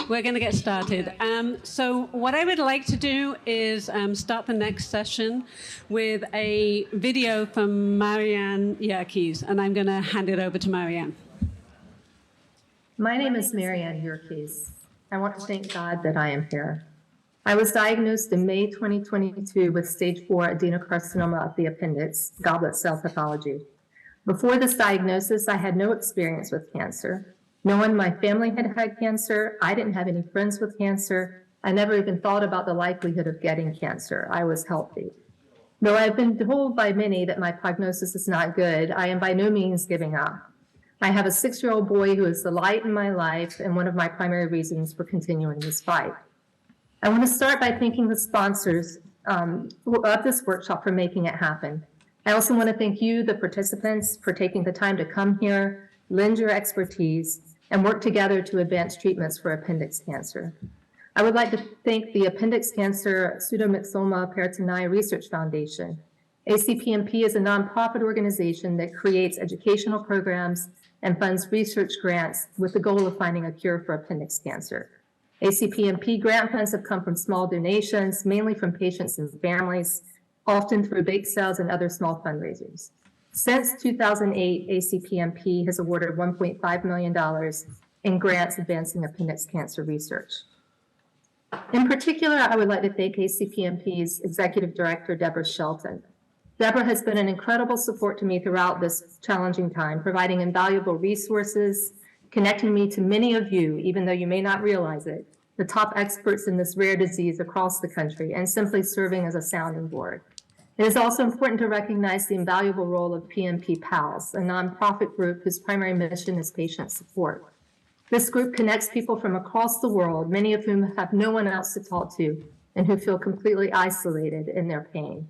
We're going to get started. So what I would like to do is start the next session with a video from Marianne Yerkes, and I'm going to hand it over to Marianne. My name is Marianne Yerkes. I want to thank God that I am here. I was diagnosed in May 2022 with stage 4 adenocarcinoma of the appendix, goblet cell pathology. Before this diagnosis, I had no experience with cancer. No one in my family had had cancer. I didn't have any friends with cancer. I never even thought about the likelihood of getting cancer. I was healthy. Though I've been told by many that my prognosis is not good, I am by no means giving up. I have a 6-year-old boy who is the light in my life and one of my primary reasons for continuing this fight. I want to start by thanking the sponsors of this workshop for making it happen. I also want to thank you, the participants, for taking the time to come here, lend your expertise, and work together to advance treatments for appendix cancer. I would like to thank the Appendix Cancer Pseudomyxoma Peritoni Research Foundation. ACPMP is a nonprofit organization that creates educational programs and funds research grants with the goal of finding a cure for appendix cancer. ACPMP grant funds have come from small donations, mainly from patients and families, often through bake sales and other small fundraisers. Since 2008, ACPMP has awarded $1.5 million in grants advancing appendix cancer research. In particular, I would like to thank ACPMP's Executive Director, Deborah Shelton. Deborah has been an incredible support to me throughout this challenging time, providing invaluable resources, connecting me to many of you, even though you may not realize it, the top experts in this rare disease across the country, and simply serving as a sounding board. It is also important to recognize the invaluable role of PMP PALS, a nonprofit group whose primary mission is patient support. This group connects people from across the world, many of whom have no one else to talk to and who feel completely isolated in their pain.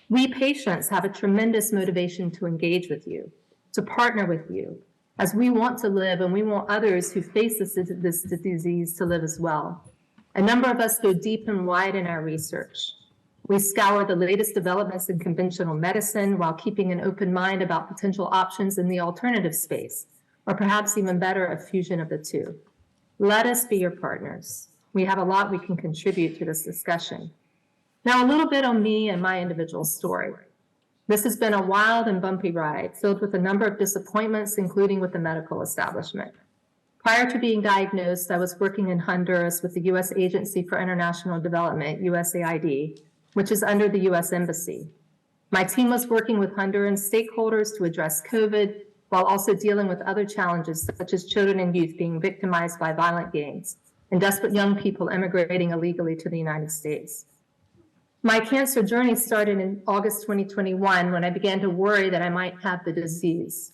We patients have a tremendous motivation to engage with you, to partner with you, as we want to live and we want others who face this disease to live as well. A number of us go deep and wide in our research. We scour the latest developments in conventional medicine while keeping an open mind about potential options in the alternative space, or perhaps even better, a fusion of the two. Let us be your partners. We have a lot we can contribute to this discussion. Now, a little bit on me and my individual story. This has been a wild and bumpy ride, filled with a number of disappointments, including with the medical establishment. Prior to being diagnosed, I was working in Honduras with the U.S. Agency for International Development, USAID, which is under the U.S. Embassy. My team was working with Honduran stakeholders to address COVID, while also dealing with other challenges, such as children and youth being victimized by violent gangs, and desperate young people immigrating illegally to the United States. My cancer journey started in August 2021 when I began to worry that I might have the disease.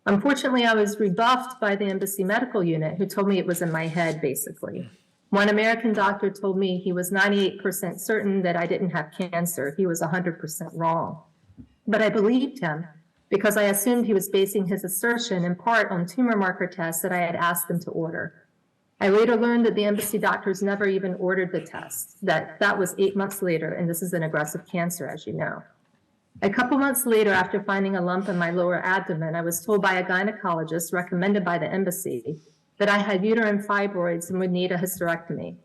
Unfortunately, I was rebuffed by the embassy medical unit, who told me it was in my head, basically. One American doctor told me he was 98% certain that I didn't have cancer. He was 100% wrong. But I believed him because I assumed he was basing his assertion in part on tumor marker tests that I had asked them to order. I later learned that the embassy doctors never even ordered the test, that was 8 months later, and this is an aggressive cancer, as you know. A couple months later, after finding a lump in my lower abdomen, I was told by a gynecologist recommended by the embassy that I had uterine fibroids and would need a hysterectomy.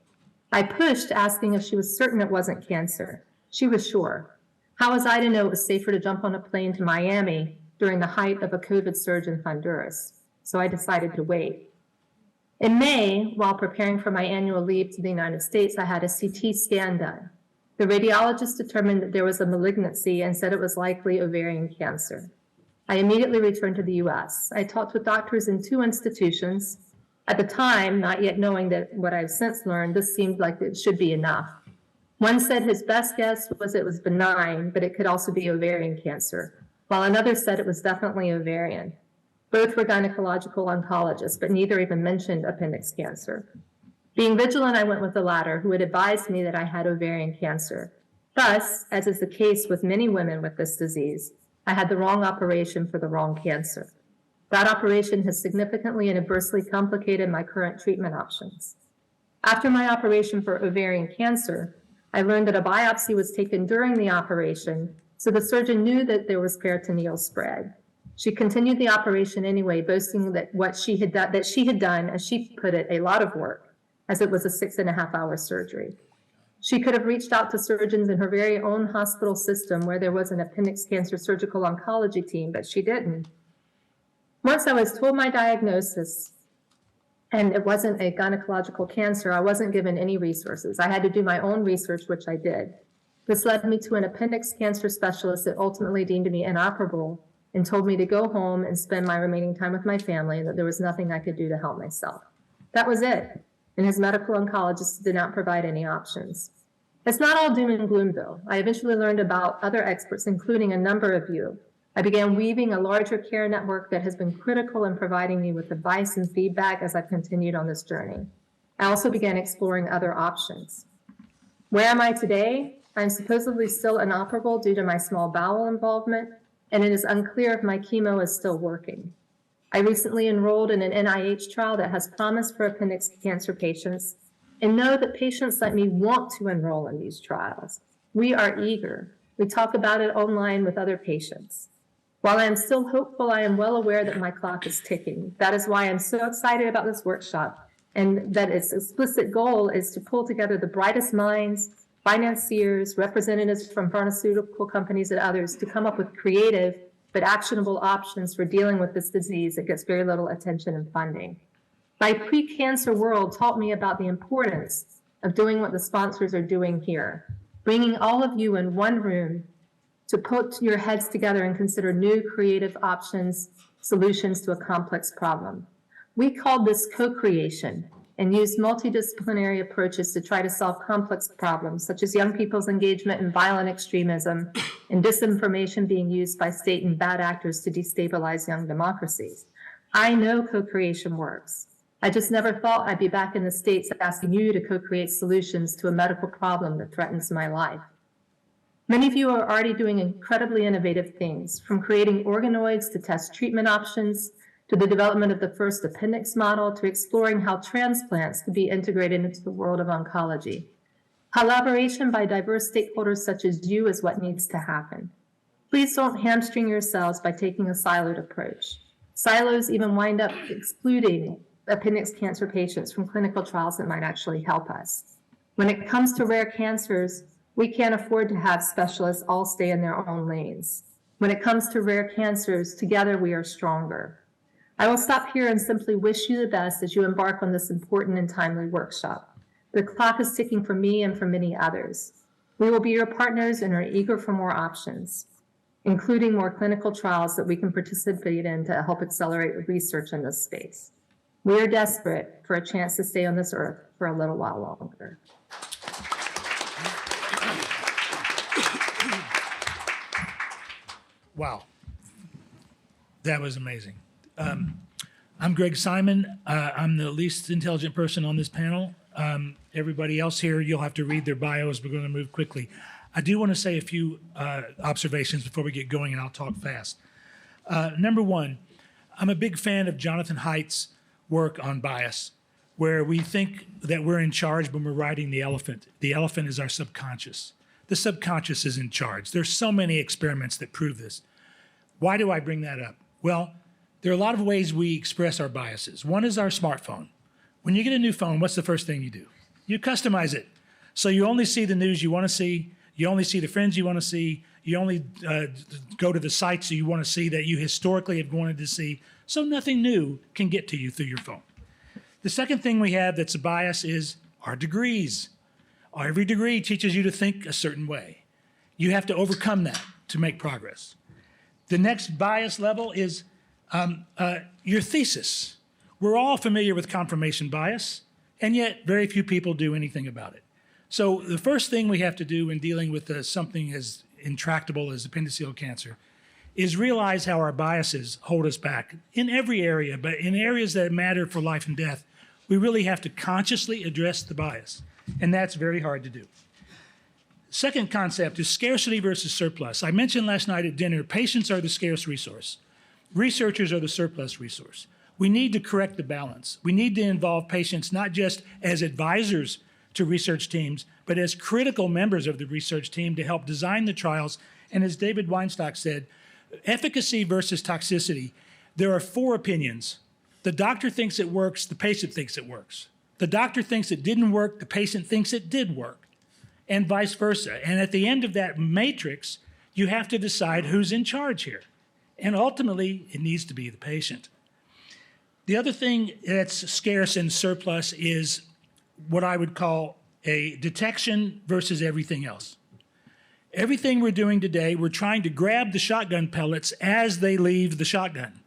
I pushed, asking if she was certain it wasn't cancer. She was sure. How was I to know it was safer to jump on a plane to Miami during the height of a COVID surge in Honduras? So I decided to wait. In May, while preparing for my annual leave to the United States, I had a CT scan done. The radiologist determined that there was a malignancy and said it was likely ovarian cancer. I immediately returned to the US. I talked with doctors in 2 institutions. At the time, not yet knowing that what I've since learned, this seemed like it should be enough. One said his best guess was it was benign, but it could also be ovarian cancer, while another said it was definitely ovarian. Both were gynecological oncologists, but neither even mentioned appendix cancer. Being vigilant, I went with the latter, who had advised me that I had ovarian cancer. Thus, as is the case with many women with this disease, I had the wrong operation for the wrong cancer. That operation has significantly and adversely complicated my current treatment options. After my operation for ovarian cancer, I learned that a biopsy was taken during the operation, so the surgeon knew that there was peritoneal spread. She continued the operation anyway, boasting that she had done, as she put it, a lot of work, as it was a 6.5-hour surgery. She could have reached out to surgeons in her very own hospital system where there was an appendix cancer surgical oncology team, but she didn't. Once I was told my diagnosis, and it wasn't a gynecological cancer, I wasn't given any resources. I had to do my own research, which I did. This led me to an appendix cancer specialist that ultimately deemed me inoperable and told me to go home and spend my remaining time with my family, and that there was nothing I could do to help myself. That was it. And his medical oncologist did not provide any options. It's not all doom and gloom, though. I eventually learned about other experts, including a number of you. I began weaving a larger care network that has been critical in providing me with advice and feedback as I've continued on this journey. I also began exploring other options. Where am I today? I'm supposedly still inoperable due to my small bowel involvement, and it is unclear if my chemo is still working. I recently enrolled in an NIH trial that has promise for appendix cancer patients, and know that patients like me want to enroll in these trials. We are eager. We talk about it online with other patients. While I am still hopeful, I am well aware that my clock is ticking. That is why I'm so excited about this workshop, and that its explicit goal is to pull together the brightest minds, financiers, representatives from pharmaceutical companies and others to come up with creative but actionable options for dealing with this disease that gets very little attention and funding. My pre-cancer world taught me about the importance of doing what the sponsors are doing here, bringing all of you in one room to put your heads together and consider new creative options, solutions to a complex problem. We called this co-creation and used multidisciplinary approaches to try to solve complex problems, such as young people's engagement in violent extremism and disinformation being used by state and bad actors to destabilize young democracies. I know co-creation works. I just never thought I'd be back in the States asking you to co-create solutions to a medical problem that threatens my life. Many of you are already doing incredibly innovative things, from creating organoids to test treatment options, to the development of the first appendix model, to exploring how transplants could be integrated into the world of oncology. Collaboration by diverse stakeholders such as you is what needs to happen. Please don't hamstring yourselves by taking a siloed approach. Silos even wind up excluding appendix cancer patients from clinical trials that might actually help us. When it comes to rare cancers, we can't afford to have specialists all stay in their own lanes. When it comes to rare cancers, together we are stronger. I will stop here and simply wish you the best as you embark on this important and timely workshop. The clock is ticking for me and for many others. We will be your partners and are eager for more options, including more clinical trials that we can participate in to help accelerate research in this space. We are desperate for a chance to stay on this earth for a little while longer. Wow, that was amazing. I'm Greg Simon. I'm the least intelligent person on this panel. Everybody else here, you'll have to read their bios. We're going to move quickly. I do want to say a few observations before we get going, and I'll talk fast. Number one, I'm a big fan of Jonathan Haidt's work on bias, where we think that we're in charge when we're riding the elephant. The elephant is our subconscious. The subconscious is in charge. There's so many experiments that prove this. Why do I bring that up? Well, there are a lot of ways we express our biases. One is our smartphone. When you get a new phone, what's the first thing you do? You customize it. So you only see the news you want to see. You only see the friends you want to see. You only go to the sites you want to see that you historically have wanted to see. So nothing new can get to you through your phone. The second thing we have that's a bias is our degrees. Every degree teaches you to think a certain way. You have to overcome that to make progress. The next bias level is your thesis. We're all familiar with confirmation bias, and yet very few people do anything about it. So the first thing we have to do in dealing with something as intractable as appendiceal cancer is realize how our biases hold us back in every area, but in areas that matter for life and death, we really have to consciously address the bias, and that's very hard to do. Second concept is scarcity versus surplus. I mentioned last night at dinner, patients are the scarce resource. Researchers are the surplus resource. We need to correct the balance. We need to involve patients not just as advisors to research teams, but as critical members of the research team to help design the trials. And as David Weinstock said, efficacy versus toxicity. There are four opinions. The doctor thinks it works, the patient thinks it works. The doctor thinks it didn't work, the patient thinks it did work, and vice versa. And at the end of that matrix, you have to decide who's in charge here. And ultimately, it needs to be the patient. The other thing that's scarce and surplus is what I would call a detection versus everything else. Everything we're doing today, we're trying to grab the shotgun pellets as they leave the shotgun.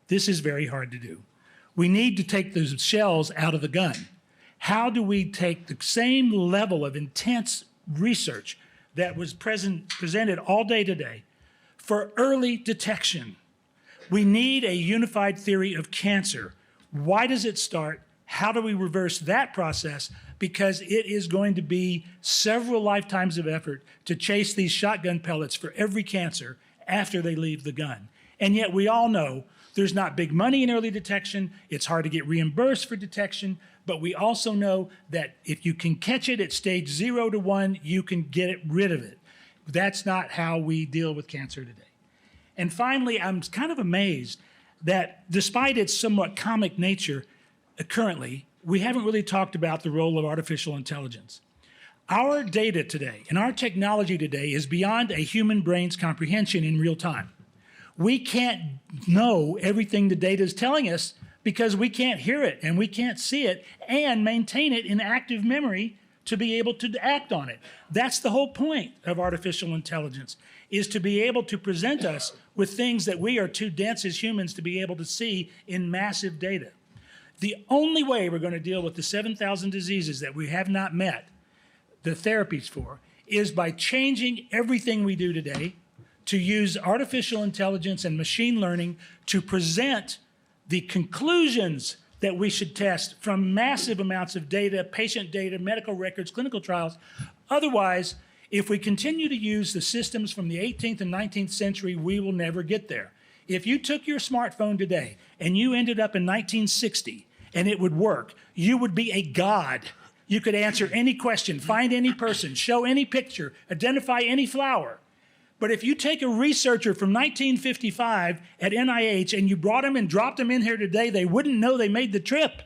This is very hard to do. We need to take those shells out of the gun. How do we take the same level of intense research that was presented all day today for early detection? We need a unified theory of cancer. Why does it start? How do we reverse that process? Because it is going to be several lifetimes of effort to chase these shotgun pellets for every cancer after they leave the gun. And yet we all know there's not big money in early detection. It's hard to get reimbursed for detection. But we also know that if you can catch it at stage 0 to 1, you can get rid of it. That's not how we deal with cancer today. And finally, I'm kind of amazed that despite its somewhat comic nature currently, we haven't really talked about the role of artificial intelligence. Our data today and our technology today is beyond a human brain's comprehension in real time. We can't know everything the data is telling us because we can't hear it and we can't see it and maintain it in active memory to be able to act on it. That's the whole point of artificial intelligence, is to be able to present us with things that we are too dense as humans to be able to see in massive data. The only way we're going to deal with the 7,000 diseases that we have not met the therapies for is by changing everything we do today to use artificial intelligence and machine learning to present the conclusions that we should test from massive amounts of data, patient data, medical records, clinical trials. Otherwise, if we continue to use the systems from the 18th and 19th century, we will never get there. If you took your smartphone today and you ended up in 1960 and it would work, you would be a god. You could answer any question, find any person, show any picture, identify any flower. But if you take a researcher from 1955 at NIH and you brought him and dropped him in here today, they wouldn't know they made the trip.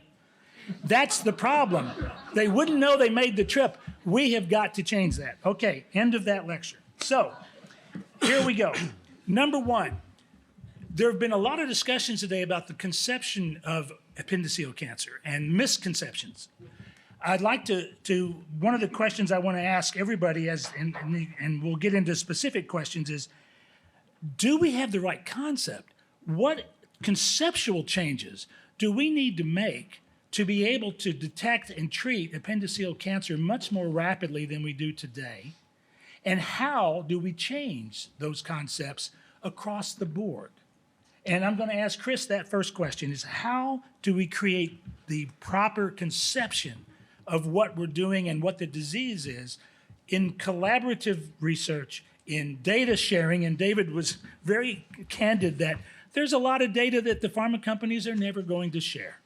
That's the problem. They wouldn't know they made the trip. We have got to change that. Okay, end of that lecture. So here we go. Number one, there have been a lot of discussions today about the conception of appendiceal cancer and misconceptions. I'd like to one of the questions I want to ask everybody, and we'll get into specific questions, is do we have the right concept? What conceptual changes do we need to make to be able to detect and treat appendiceal cancer much more rapidly than we do today? And how do we change those concepts across the board? And I'm going to ask Chris that first question, is how do we create the proper conception of what we're doing and what the disease is in collaborative research, in data sharing? And David was very candid that there's a lot of data that the pharma companies are never going to share.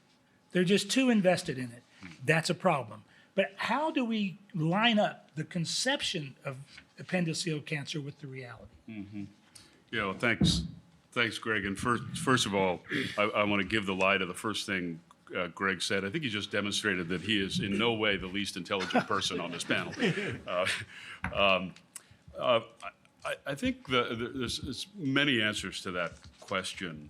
They're just too invested in it. That's a problem. But how do we line up the conception of appendiceal cancer with the reality? Mm-hmm. Yeah, well, thanks, Greg. And first of all, I want to give the lie to the first thing Greg said. I think he just demonstrated that he is in no way the least intelligent person on this panel. I think there's many answers to that question,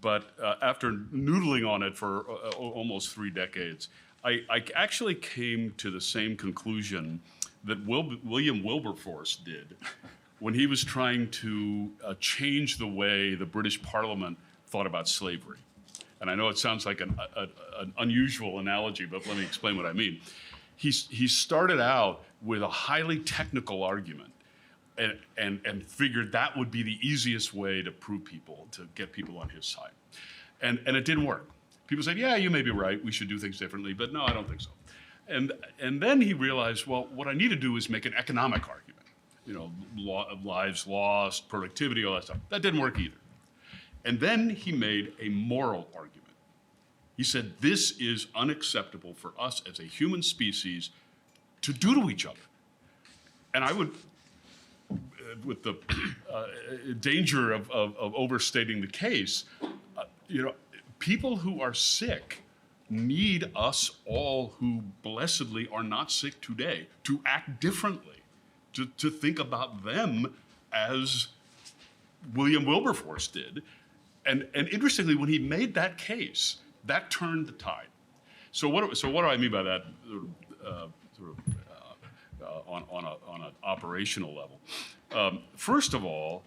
but after noodling on it for almost 3 decades, I actually came to the same conclusion that William Wilberforce did when he was trying to change the way the British Parliament thought about slavery. And I know it sounds like an unusual analogy, but let me explain what I mean. He started out with a highly technical argument and figured that would be the easiest way to prove people, to get people on his side. And it didn't work. People said, yeah, you may be right, we should do things differently, but no, I don't think so. And then he realized, well, what I need to do is make an economic argument. You know, lives lost, productivity, all that stuff. That didn't work either. And then he made a moral argument. He said, this is unacceptable for us as a human species to do to each other. And I would, with the danger of overstating the case, people who are sick need us all who blessedly are not sick today to act differently, to think about them as William Wilberforce did. And interestingly, when he made that case, that turned the tide. So what do I mean by that on an operational level? First of all,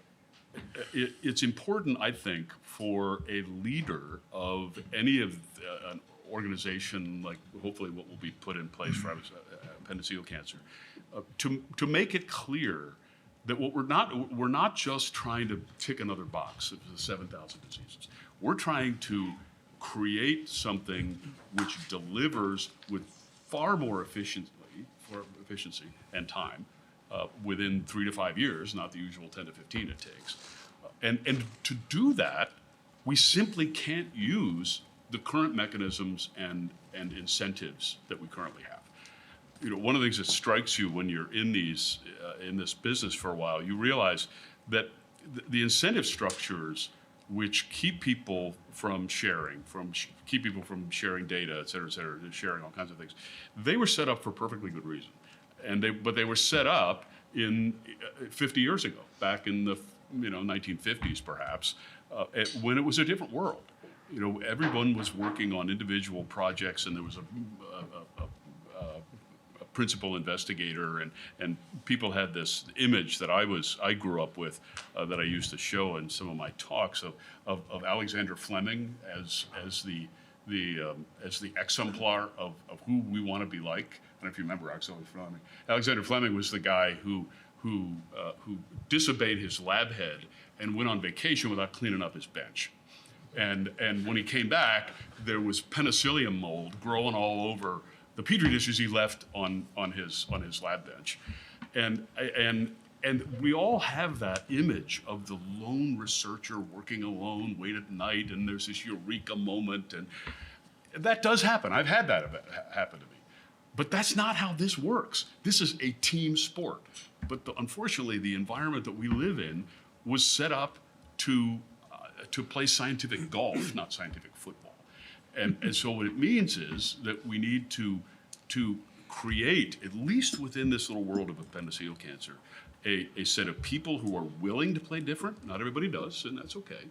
it's important, I think, for a leader of any of an organization like hopefully what will be put in place for appendiceal cancer, to make it clear that what we're not just trying to tick another box of the 7,000 diseases. We're trying to create something which delivers with far more efficiency and time within 3 to 5 years, not the usual 10 to 15 it takes. And to do that, we simply can't use the current mechanisms and incentives that we currently have. You know, one of the things that strikes you when you're in these in this business for a while, you realize that the incentive structures which keep people from sharing, keep people from sharing data, et cetera, sharing all kinds of things, they were set up for perfectly good reason. But they were set up in 50 years ago, back in the 1950s perhaps, when it was a different world. You know, everyone was working on individual projects, and there was a principal investigator, and people had this image that I grew up with that I used to show in some of my talks of Alexander Fleming as the exemplar of who we want to be like. I don't know if you remember Alexander Fleming. Alexander Fleming was the guy who disobeyed his lab head and went on vacation without cleaning up his bench. And when he came back, there was penicillium mold growing all over the petri dishes he left on his lab bench. And we all have that image of the lone researcher working alone, late at night, and there's this eureka moment, and that does happen. I've had that happen to me. But that's not how this works. This is a team sport. But unfortunately, the environment that we live in was set up to play scientific golf, not scientific football. And so what it means is that we need to create, at least within this little world of appendiceal cancer, a set of people who are willing to play different. Not everybody does, and that's okay.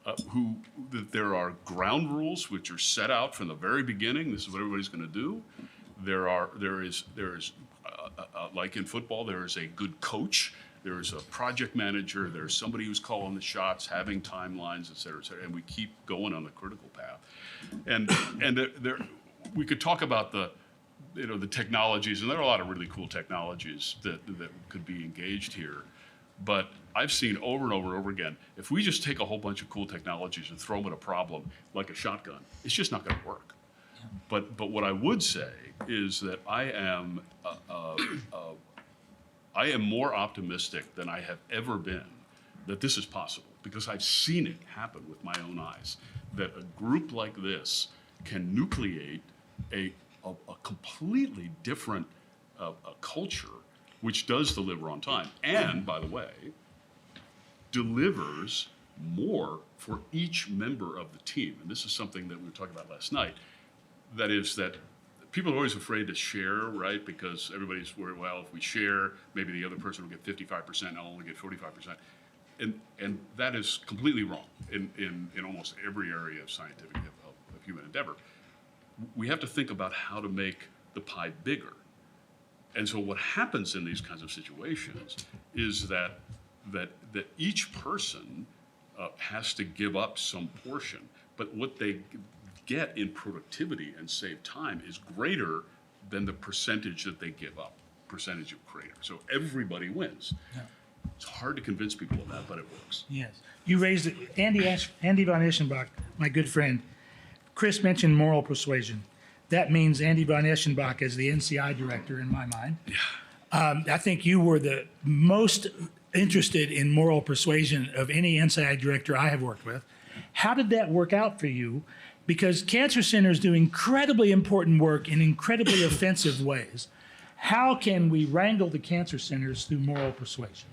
That there are ground rules which are set out from the very beginning. This is what everybody's going to do. There is like in football, there is a good coach. There is a project manager. There's somebody who's calling the shots, having timelines, et cetera, and we keep going on the critical path. And we could talk about the technologies, and there are a lot of really cool technologies that could be engaged here. But I've seen over and over and over again, if we just take a whole bunch of cool technologies and throw them at a problem like a shotgun, it's just not going to work. Yeah. But what I would say is that I am more optimistic than I have ever been that this is possible, because I've seen it happen with my own eyes, that a group like this can nucleate a completely different culture which does deliver on time, and, by the way, delivers more for each member of the team. And this is something that we were talking about last night. That is that people are always afraid to share, right? Because everybody's worried, well, if we share, maybe the other person will get 55%, and I'll only get 45%. And that is completely wrong in almost every area of scientific, of human endeavor. We have to think about how to make the pie bigger. And so what happens in these kinds of situations is that each person has to give up some portion, but what they get in productivity and save time is greater than the percentage that they give up, percentage of greater. So everybody wins. Yeah. It's hard to convince people of that, but it works. Yes. You raised it. Andy von Eschenbach, my good friend. Chris mentioned moral persuasion. That means Andy von Eschenbach is the NCI director in my mind. Yeah. I think you were the most interested in moral persuasion of any NCI director I have worked with. How did that work out for you? Because cancer centers do incredibly important work in incredibly offensive ways. How can we wrangle the cancer centers through moral persuasion?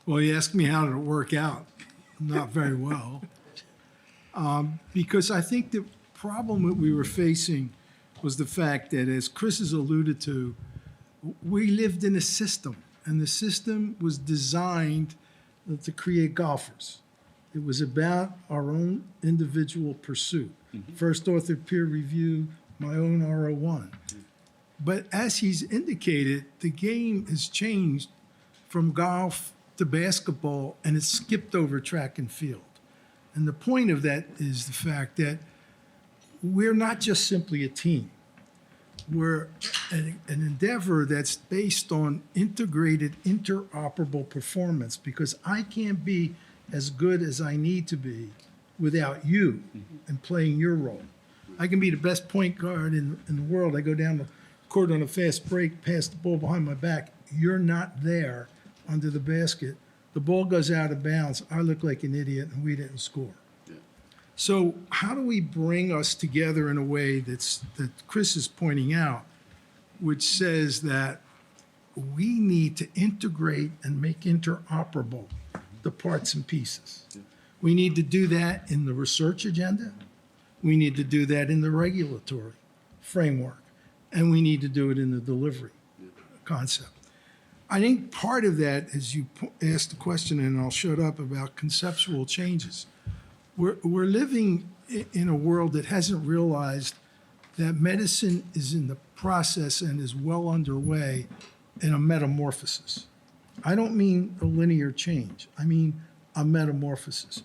Well, you asked me how did it work out. Not very well. Because I think that problem that we were facing was the fact that, as Chris has alluded to, we lived in a system, and the system was designed to create golfers. It was about our own individual pursuit. First author peer review, my own R01. But as he's indicated, the game has changed from golf to basketball, and it's skipped over track and field. And the point of that is the fact that we're not just simply a team. We're an endeavor that's based on integrated, interoperable performance, because I can't be as good as I need to be without you and playing your role. I can be the best point guard in the world. I go down the court on a fast break, pass the ball behind my back. You're not there under the basket. The ball goes out of bounds. I look like an idiot, and we didn't score. So how do we bring us together in a way that Chris is pointing out, which says that we need to integrate and make interoperable the parts and pieces? We need to do that in the research agenda. We need to do that in the regulatory framework. And we need to do it in the delivery concept. I think part of that, as you asked the question, and I'll shut up, about conceptual changes. We're living in a world that hasn't realized that medicine is in the process and is well underway in a metamorphosis. I don't mean a linear change. I mean a metamorphosis.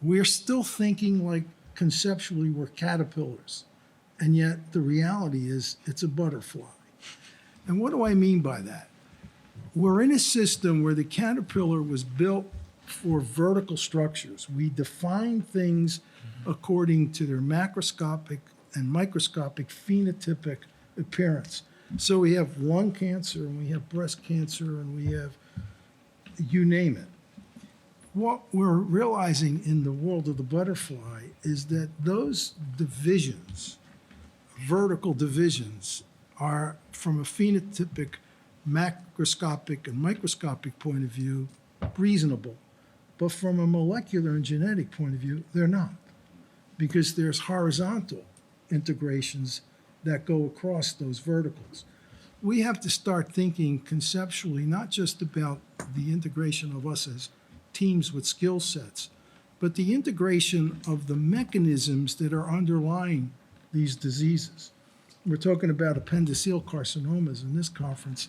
We're still thinking like conceptually we're caterpillars, and yet the reality is it's a butterfly. And what do I mean by that? We're in a system where the caterpillar was built for vertical structures. We define things according to their macroscopic and microscopic phenotypic appearance. So we have lung cancer, and we have breast cancer, and we have, you name it. What we're realizing in the world of the butterfly is that those divisions, vertical divisions, are from a phenotypic, macroscopic, and microscopic point of view reasonable. But from a molecular and genetic point of view, they're not, because there's horizontal integrations that go across those verticals. We have to start thinking conceptually, not just about the integration of us as teams with skill sets, but the integration of the mechanisms that are underlying these diseases. We're talking about appendiceal carcinomas in this conference.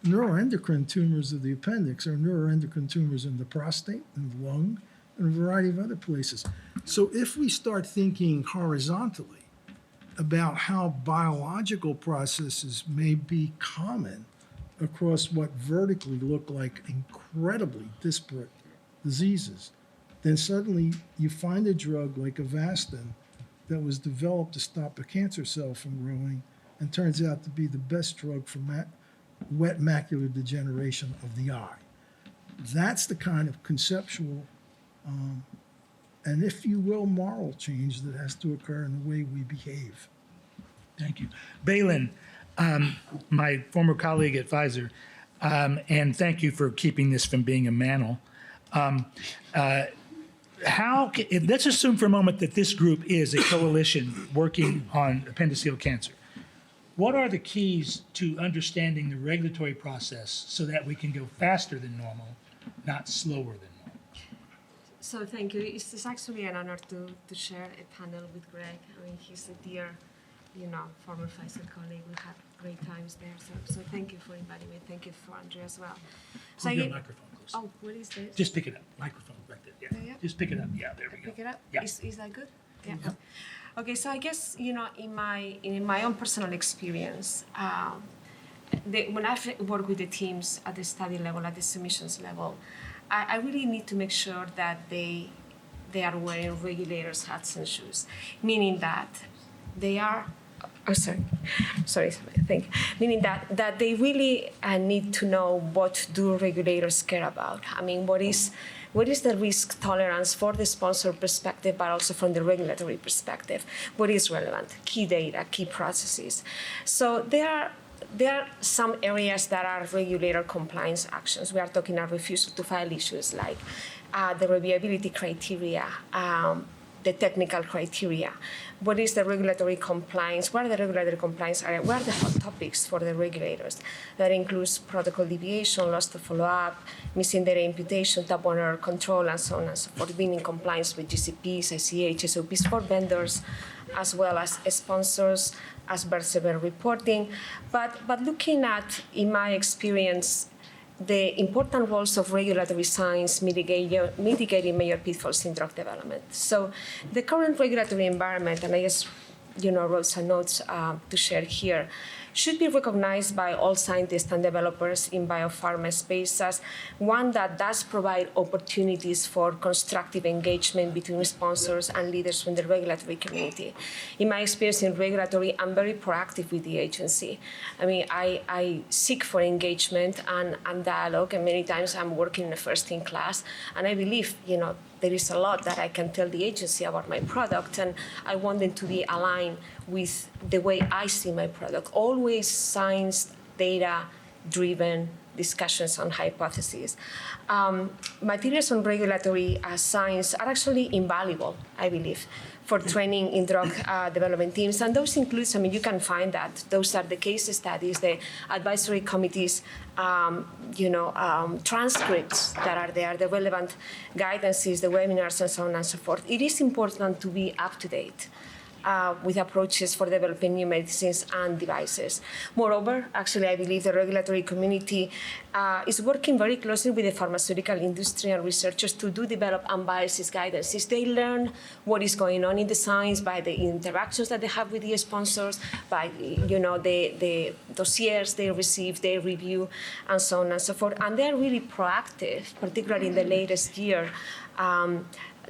Neuroendocrine tumors of the appendix are neuroendocrine tumors in the prostate and the lung and a variety of other places. So if we start thinking horizontally about how biological processes may be common across what vertically look like incredibly disparate diseases, then suddenly you find a drug like Avastin that was developed to stop a cancer cell from growing and turns out to be the best drug for wet macular degeneration of the eye. That's the kind of conceptual, and if you will, moral change that has to occur in the way we behave. Thank you. Belen, my former colleague at Pfizer, and thank you for keeping this from being a mantle. Let's assume for a moment that this group is a coalition working on appendiceal cancer. What are the keys to understanding the regulatory process so that we can go faster than normal, not slower than normal? So thank you. It's actually an honor to share a panel with Greg. I mean, he's a dear, former Pfizer colleague. We had great times there. So thank you for inviting me. Thank you for Andrea as well. So Hold your microphone close. Oh, what is this? Just pick it up. Microphone right there. Yeah. Just pick it up. Yeah, there we go. Pick it up? Yeah. Is that good? Yeah. Okay, so I guess, in my own personal experience, when I work with the teams at the study level, at the submissions level, I really need to make sure that they are wearing regulators' hats and shoes, meaning that they are, meaning that they really need to know what do regulators care about. I mean, what is the risk tolerance for the sponsor perspective, but also from the regulatory perspective? What is relevant? Key data, key processes. So there are some areas that are regulator compliance actions. We are talking about refusal to file issues like the reviewability criteria, the technical criteria. What is the regulatory compliance? What are the regulatory compliance areas? What are the hot topics for the regulators? That includes protocol deviation, loss to follow-up, missing data imputation, type 1 error control, and so on and so forth, being in compliance with GCPs, ICH, SOPs for vendors, as well as sponsors, as severe reporting. But looking at, in my experience, the important roles of regulatory science mitigating major pitfalls in drug development. So the current regulatory environment, and I just wrote some notes to share here, should be recognized by all scientists and developers in biopharma space as one that does provide opportunities for constructive engagement between sponsors and leaders from the regulatory community. In my experience in regulatory, I'm very proactive with the agency. I mean, I seek for engagement and dialogue, and many times I'm working in a first-in-class, and I believe, there is a lot that I can tell the agency about my product, and I want them to be aligned with the way I see my product. Always science, data-driven discussions on hypotheses. Materials on regulatory science are actually invaluable, I believe, for training in drug development teams. And those include, you can find that. Those are the case studies, the advisory committees, transcripts that are there, the relevant guidances, the webinars, and so on and so forth. It is important to be up to date with approaches for developing new medicines and devices. Moreover, actually, I believe the regulatory community is working very closely with the pharmaceutical industry and researchers to develop unbiased guidances. They learn what is going on in the science by the interactions that they have with the sponsors, by the dossiers they receive, they review, and so on and so forth. And they're really proactive, particularly in the latest year.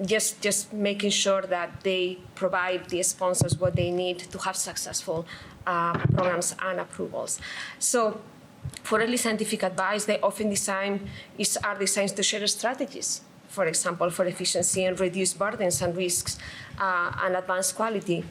Just making sure that they provide the sponsors what they need to have successful programs and approvals. So for early scientific advice, they often are designed to share strategies, for example, for efficiency and reduce burdens and risks and advance quality.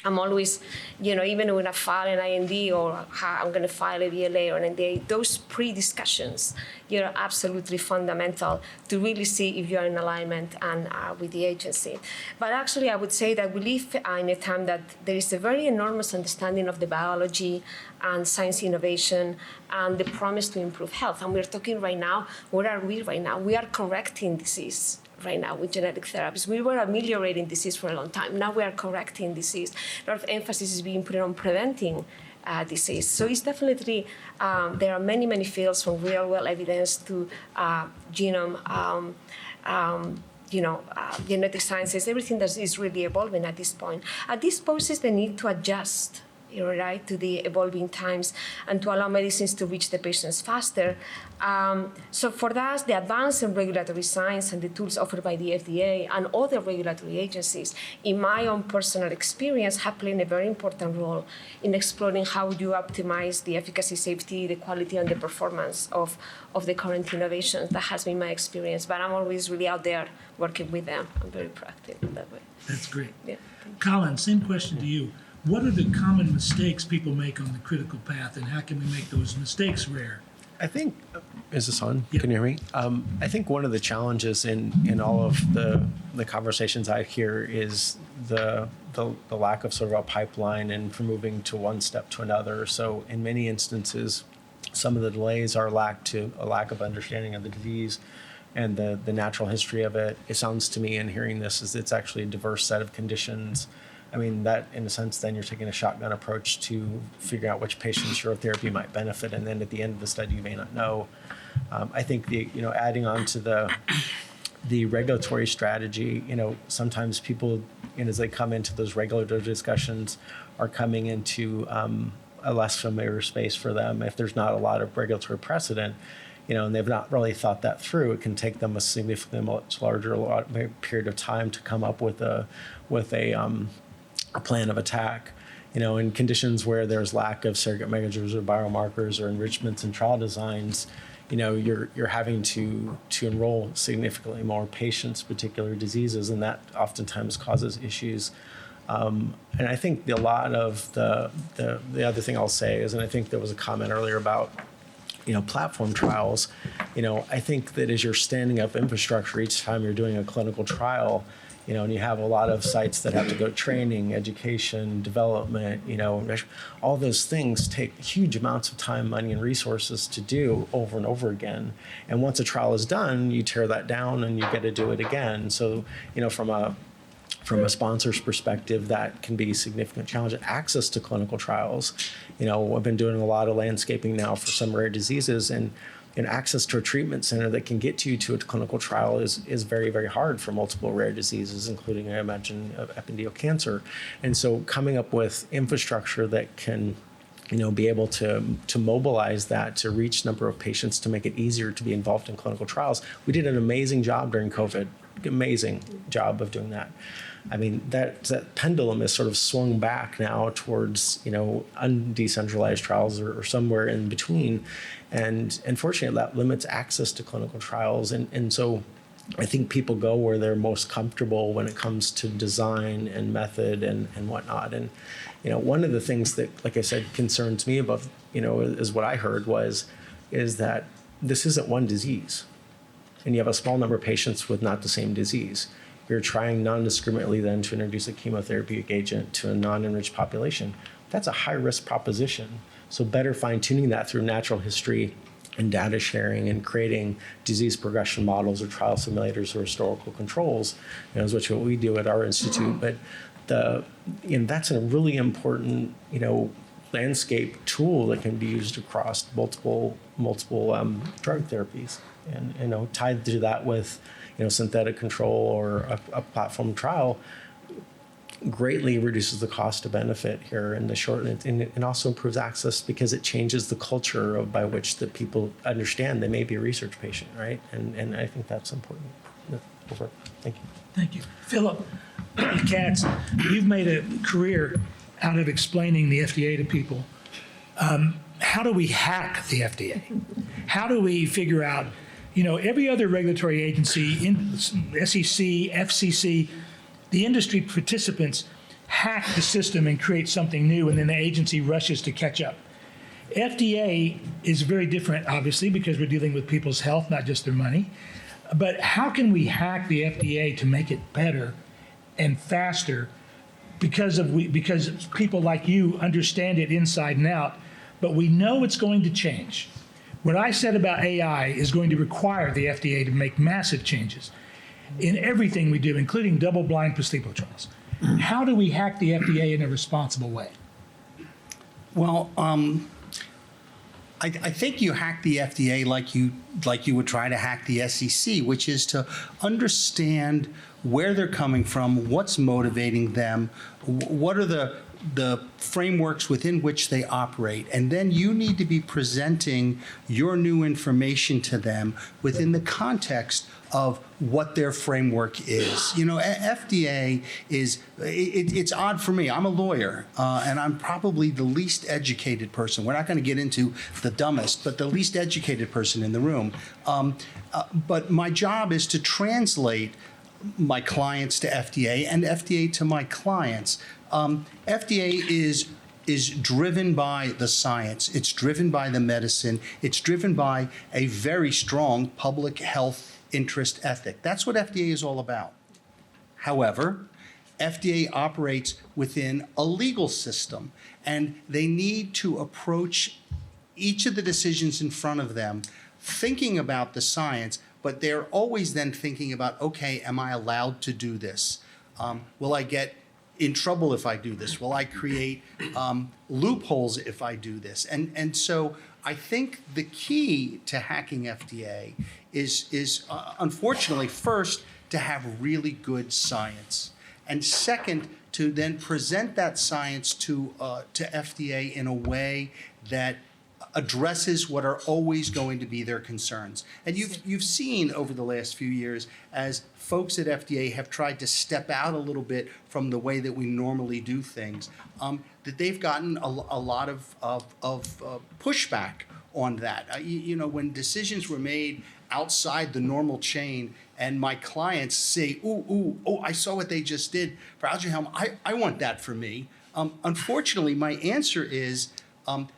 I'm always, even when I file an IND or I'm going to file a BLA or an NDA, those pre-discussions, are absolutely fundamental to really see if you're in alignment and with the agency. But actually, I would say that we live in a time that there is a very enormous understanding of the biology and science innovation and the promise to improve health. And we're talking right now, where are we right now? We are correcting disease right now with genetic therapies. We were ameliorating disease for a long time. Now we are correcting disease. A lot of emphasis is being put on preventing disease. So it's definitely, there are many, many fields from real-world evidence to genome, genetic sciences, everything that is really evolving at this point. This poses the need to adjust to the evolving times and to allow medicines to reach the patients faster. So for that, the advance in regulatory science and the tools offered by the FDA and other regulatory agencies, in my own personal experience, have played a very important role in exploring how you optimize the efficacy, safety, the quality, and the performance of the current innovations. That has been my experience, but I'm always really out there working with them. I'm very proactive in that way. That's great. Yeah. Collin, same question to you. What are the common mistakes people make on the critical path, and how can we make those mistakes rare? I think, is this on? Yeah. Can you hear me? I think one of the challenges in all of the conversations I hear is the lack of sort of a pipeline and from moving to one step to another. So in many instances, some of the delays are a lack of understanding of the disease and the natural history of it. It sounds to me in hearing this is it's actually a diverse set of conditions. I mean, that in a sense, then you're taking a shotgun approach to figure out which patients your therapy might benefit, and then at the end of the study, you may not know. I think adding on to the regulatory strategy, sometimes people, as they come into those regulatory discussions, are coming into a less familiar space for them. If there's not a lot of regulatory precedent, and they've not really thought that through, it can take them a significantly much larger period of time to come up with a plan of attack, in conditions where there's lack of surrogate measures or biomarkers or enrichments in trial designs, you're having to enroll significantly more patients, particular diseases, and that oftentimes causes issues. And I think a lot of the other thing I'll say is, and I think there was a comment earlier about, platform trials. I think that as you're standing up infrastructure each time you're doing a clinical trial, And you have a lot of sites that have to go training, education, development, all those things take huge amounts of time, money, and resources to do over and over again. And once a trial is done, you tear that down and you get to do it again. So, from a sponsor's perspective, that can be a significant challenge. Access to clinical trials. I've been doing a lot of landscaping now for some rare diseases, and access to a treatment center that can get you to a clinical trial is very, very hard for multiple rare diseases, including, I imagine, appendiceal cancer. And so coming up with infrastructure that can be able to mobilize that to reach a number of patients to make it easier to be involved in clinical trials. We did an amazing job during COVID, amazing job of doing that. I mean, that pendulum is sort of swung back now towards, undecentralized trials or somewhere in between. And unfortunately, that limits access to clinical trials. And so I think people go where they're most comfortable when it comes to design and method and whatnot. And, one of the things that, like I said, concerns me about, is what I heard is that this isn't one disease. And you have a small number of patients with not the same disease. You're trying non-discriminately then to introduce a chemotherapeutic agent to a non-enriched population. That's a high-risk proposition. So better fine-tuning that through natural history and data sharing and creating disease progression models or trial simulators or historical controls, is what we do at our institute. But that's a really important, landscape tool that can be used across multiple drug therapies, and tied to that with synthetic control or a platform trial greatly reduces the cost to benefit here in the short, and it also improves access because it changes the culture by which the people understand they may be a research patient, right? And I think that's important. Over. Thank you. Thank you. Philip Katz, you've made a career out of explaining the FDA to people. How do we hack the FDA? How do we figure out, every other regulatory agency, SEC, FCC, the industry participants hack the system and create something new, and then the agency rushes to catch up. FDA is very different, obviously, because we're dealing with people's health, not just their money. But how can we hack the FDA to make it better and faster because people like you understand it inside and out, but we know it's going to change. What I said about AI is going to require the FDA to make massive changes in everything we do, including double-blind placebo trials. How do we hack the FDA in a responsible way? Well, I think you hack the FDA like you would try to hack the SEC, which is to understand where they're coming from, what's motivating them, what are the frameworks within which they operate. And then you need to be presenting your new information to them within the context of what their framework is. FDA it's odd for me. I'm a lawyer, and I'm probably the least educated person. We're not going to get into the dumbest, but the least educated person in the room. But my job is to translate my clients to FDA and FDA to my clients. FDA is driven by the science. It's driven by the medicine. It's driven by a very strong public health interest ethic. That's what FDA is all about. However, FDA operates within a legal system, and they need to approach each of the decisions in front of them thinking about the science, but they're always then thinking about, okay, am I allowed to do this? Will I get in trouble if I do this? Will I create loopholes if I do this? And so I think the key to hacking FDA is unfortunately, first, to have really good science. And second, to then present that science to FDA in a way that addresses what are always going to be their concerns. And you've seen over the last few years, as folks at FDA have tried to step out a little bit from the way that we normally do things, that they've gotten a lot of pushback on that. When decisions were made outside the normal chain, and my clients say, oh, I saw what they just did for Algeham, I want that for me. Unfortunately, my answer is,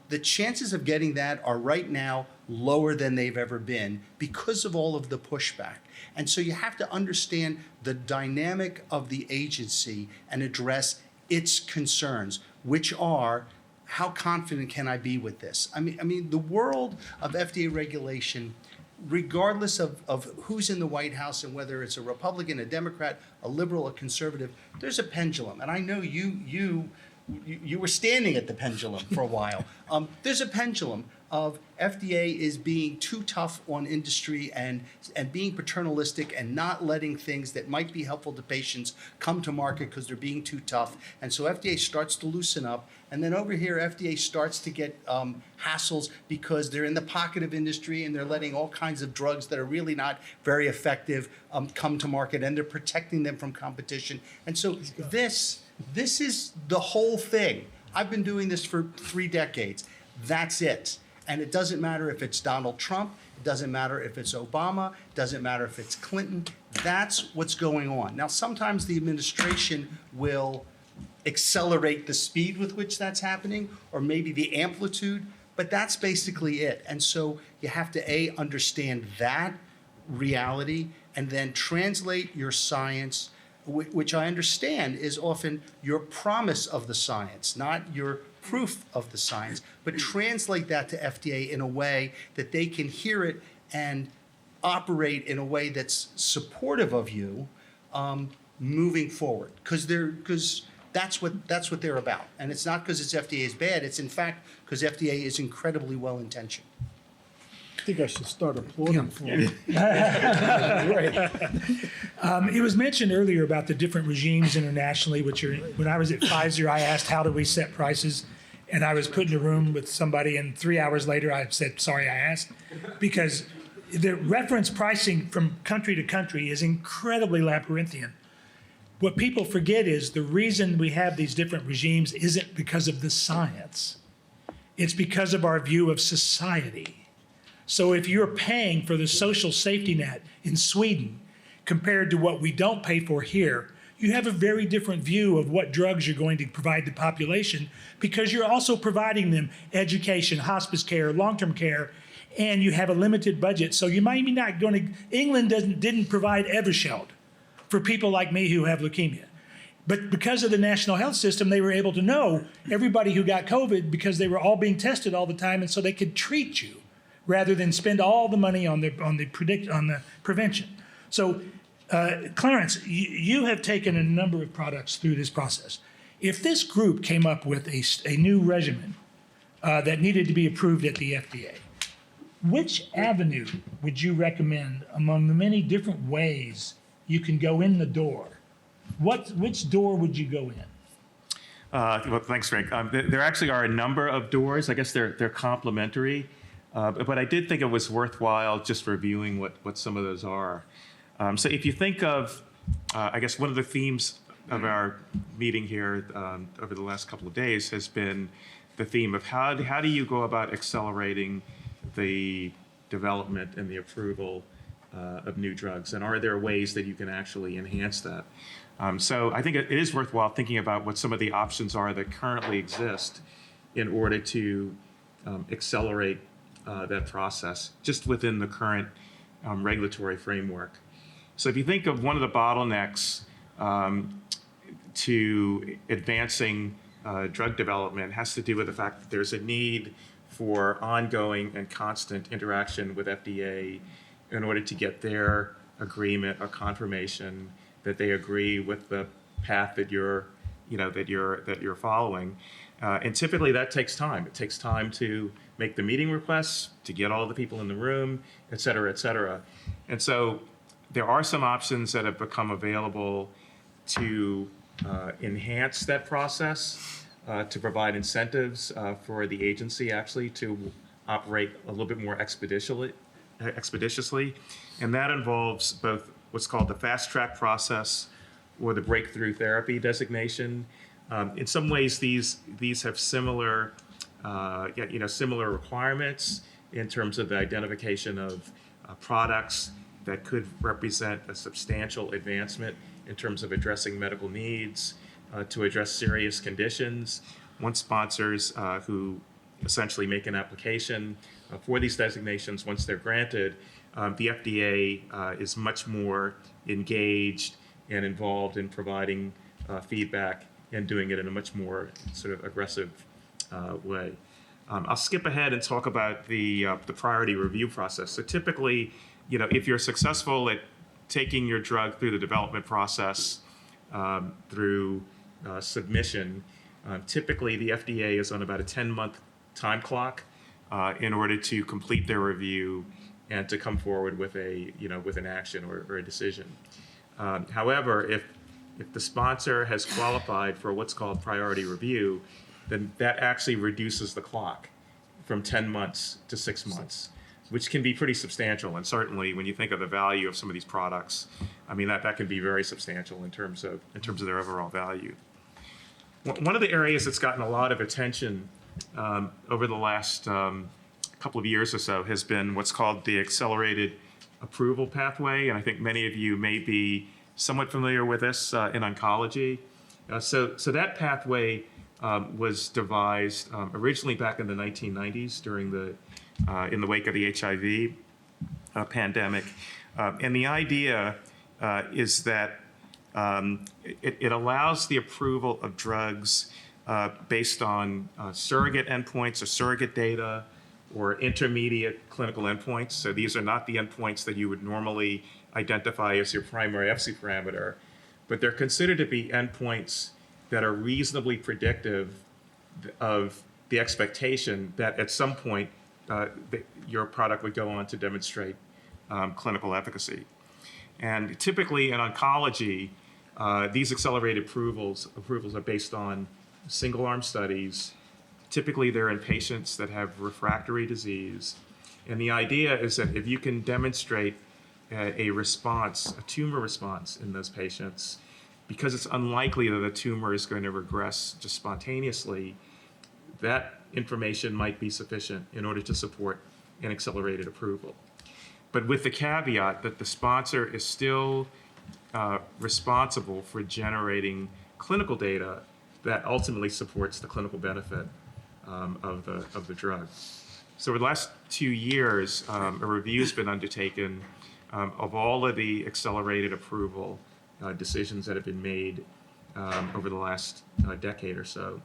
The chances of getting that are right now lower than they've ever been because of all of the pushback. And so you have to understand the dynamic of the agency and address its concerns, which are, how confident can I be with this? I mean, the world of FDA regulation, regardless of who's in the White House and whether it's a Republican, a Democrat, a liberal, a conservative, there's a pendulum. And I know you were standing at the pendulum for a while. There's a pendulum of FDA is being too tough on industry and being paternalistic and not letting things that might be helpful to patients come to market because they're being too tough. And so FDA starts to loosen up. And then over here, FDA starts to get hassles because they're in the pocket of industry and they're letting all kinds of drugs that are really not very effective come to market, and they're protecting them from competition. And so this is the whole thing. I've been doing this for 3 decades. That's it. And it doesn't matter if it's Donald Trump, it doesn't matter if it's Obama, it doesn't matter if it's Clinton. That's what's going on. Now, sometimes the administration will accelerate the speed with which that's happening, or maybe the amplitude, but that's basically it. And so you have to, understand that reality and then translate your science, which I understand is often your promise of the science, not your proof of the science, but translate that to FDA in a way that they can hear it and operate in a way that's supportive of you moving forward. Because that's what they're about. And it's not because it's FDA is bad, it's in fact because FDA is incredibly well-intentioned. I think I should start applauding for you. It was mentioned earlier about the different regimes internationally, which are, when I was at Pfizer, I asked, how do we set prices? And I was put in a room with somebody, and 3 hours later, I said, sorry, I asked. Because the reference pricing from country to country is incredibly labyrinthian. What people forget is the reason we have these different regimes isn't because of the science. It's because of our view of society. So if you're paying for the social safety net in Sweden compared to what we don't pay for here, you have a very different view of what drugs you're going to provide the population, because you're also providing them education, hospice care, long-term care, and you have a limited budget. So you might be not going to, England didn't provide Evershed for people like me who have leukemia. But because of the national health system, they were able to know everybody who got COVID because they were all being tested all the time, and so they could treat you rather than spend all the money on the prevention. So, Clarence, you have taken a number of products through this process. If this group came up with a new regimen that needed to be approved at the FDA, which avenue would you recommend among the many different ways you can go in the door? Which door would you go in? Well, thanks, Frank. There actually are a number of doors. I guess they're complementary. But I did think it was worthwhile just reviewing what some of those are. So if you think of, I guess one of the themes of our meeting here over the last couple of days has been the theme of how do you go about accelerating the development and the approval of new drugs, and are there ways that you can actually enhance that? So I think it is worthwhile thinking about what some of the options are that currently exist in order to accelerate that process just within the current regulatory framework. So if you think of one of the bottlenecks to advancing drug development, has to do with the fact that there's a need for ongoing and constant interaction with FDA in order to get their agreement or confirmation that they agree with the path that you're following. And typically that takes time. It takes time to make the meeting requests, to get all the people in the room, et cetera, et cetera. And so there are some options that have become available to enhance that process, to provide incentives for the agency actually to operate a little bit more expeditiously. And that involves both what's called the fast track process or the breakthrough therapy designation. In some ways, these have similar requirements in terms of the identification of products that could represent a substantial advancement in terms of addressing medical needs, to address serious conditions. One sponsors who essentially make an application for these designations. Once they're granted, the FDA is much more engaged and involved in providing feedback and doing it in a much more sort of aggressive way. I'll skip ahead and talk about the priority review process. So typically, if you're successful at taking your drug through the development process, through submission, typically the FDA is on about a 10-month time clock in order to complete their review and to come forward with with an action or a decision. However, if the sponsor has qualified for what's called priority review, then that actually reduces the clock from 10 months to 6 months, which can be pretty substantial. And certainly when you think of the value of some of these products, I mean, that can be very substantial in terms of their overall value. One of the areas that's gotten a lot of attention over the last couple of years or so has been what's called the accelerated approval pathway. And I think many of you may be somewhat familiar with this in oncology. So that pathway was devised originally back in the 1990s during in the wake of the HIV pandemic. And the idea is that it allows the approval of drugs based on surrogate endpoints or surrogate data or intermediate clinical endpoints. So these are not the endpoints that you would normally identify as your primary efficacy parameter, but they're considered to be endpoints that are reasonably predictive of the expectation that at some point your product would go on to demonstrate clinical efficacy. And typically in oncology, these accelerated approvals are based on single-arm studies. Typically they're in patients that have refractory disease. And the idea is that if you can demonstrate a response, a tumor response in those patients, because it's unlikely that the tumor is going to regress just spontaneously, that information might be sufficient in order to support an accelerated approval. But with the caveat that the sponsor is still responsible for generating clinical data that ultimately supports the clinical benefit of the drug. So over the last 2 years, a review has been undertaken of all of the accelerated approval decisions that have been made over the last decade or so.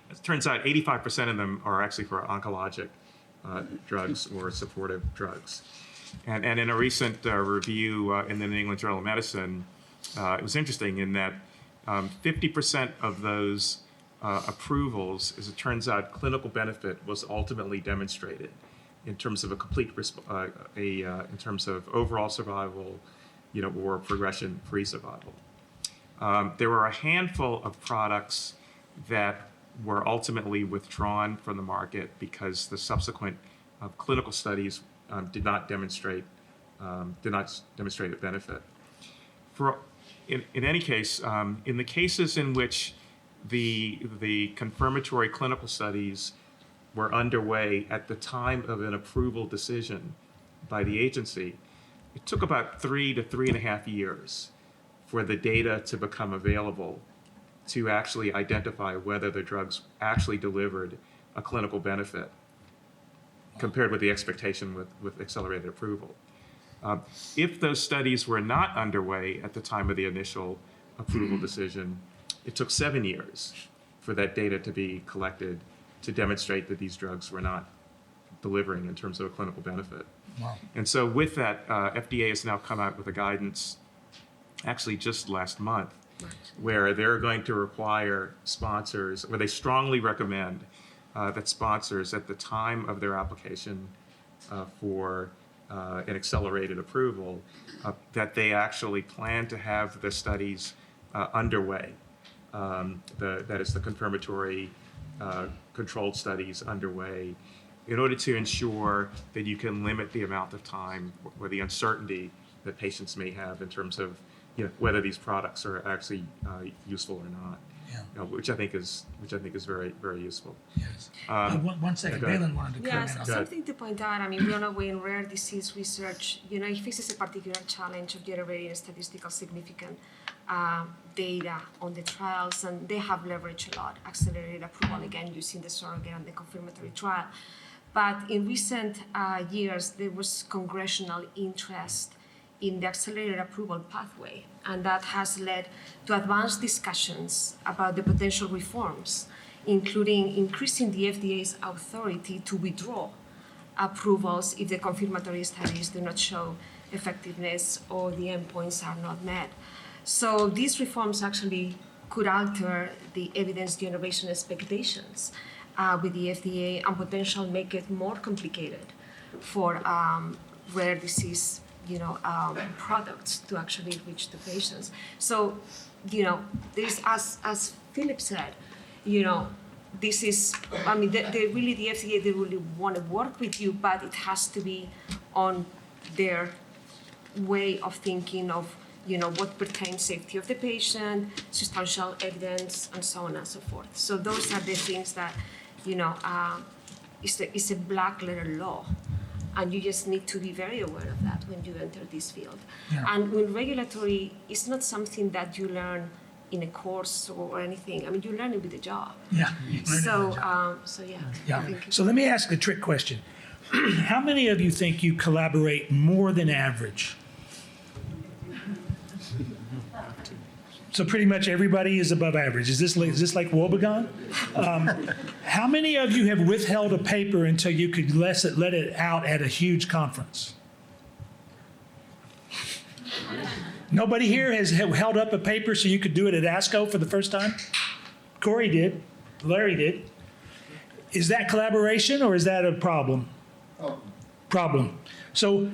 It turns out 85% of them are actually for oncologic drugs or supportive drugs. And in a recent review in the New England Journal of Medicine, it was interesting in that 50% of those approvals, as it turns out, clinical benefit was ultimately demonstrated in terms of a complete in terms of overall survival, or progression-free survival. There were a handful of products that were ultimately withdrawn from the market because the subsequent clinical studies did not demonstrate a benefit. In any case, in the cases in which the confirmatory clinical studies were underway at the time of an approval decision by the agency, it took about 3 to 3.5 years for the data to become available to actually identify whether the drugs actually delivered a clinical benefit compared with the expectation with accelerated approval. If those studies were not underway at the time of the initial approval decision, it took 7 years for that data to be collected to demonstrate that these drugs were not delivering in terms of a clinical benefit. Wow. And so with that, FDA has now come out with a guidance, actually just last month, where they're going to require sponsors, where they strongly recommend that sponsors at the time of their application for an accelerated approval, that they actually plan to have the studies underway. That is the confirmatory controlled studies underway in order to ensure that you can limit the amount of time or the uncertainty that patients may have in terms of whether these products are actually useful or not. which I think is very, very useful. Yes. One second, go ahead. Belen wanted to comment Yes, on that. something to point out. I mean, we all know in rare disease research, it faces a particular challenge of generating statistical significant data on the trials, and they have leveraged a lot, accelerated approval, again, using the surrogate and the confirmatory trial. But in recent years, there was congressional interest in the accelerated approval pathway, and that has led to advanced discussions about the potential reforms, including increasing the FDA's authority to withdraw approvals if the confirmatory studies do not show effectiveness or the endpoints are not met. So these reforms actually could alter the evidence generation expectations with the FDA and potentially make it more complicated for rare disease products to actually reach the patients. So, there's, as Philip said, this is, the FDA, they really want to work with you, but it has to be on their way of thinking of, what pertains safety of the patient, substantial evidence, and so on and so forth. So those are the things that, it's a black letter law. And you just need to be very aware of that when you enter this field. Yeah. And when regulatory is not something that you learn in a course or anything. I mean, you learn it with the job. Yeah. So yeah. Yeah. I think So let me ask a trick question. How many of you think you collaborate more than average? So pretty much everybody is above average. Is this like Wobegon? How many of you have withheld a paper until you could let it out at a huge conference? Nobody here has held up a paper so you could do it at ASCO for the first time? Corey did. Larry did. Is that collaboration or is that a problem? Problem. So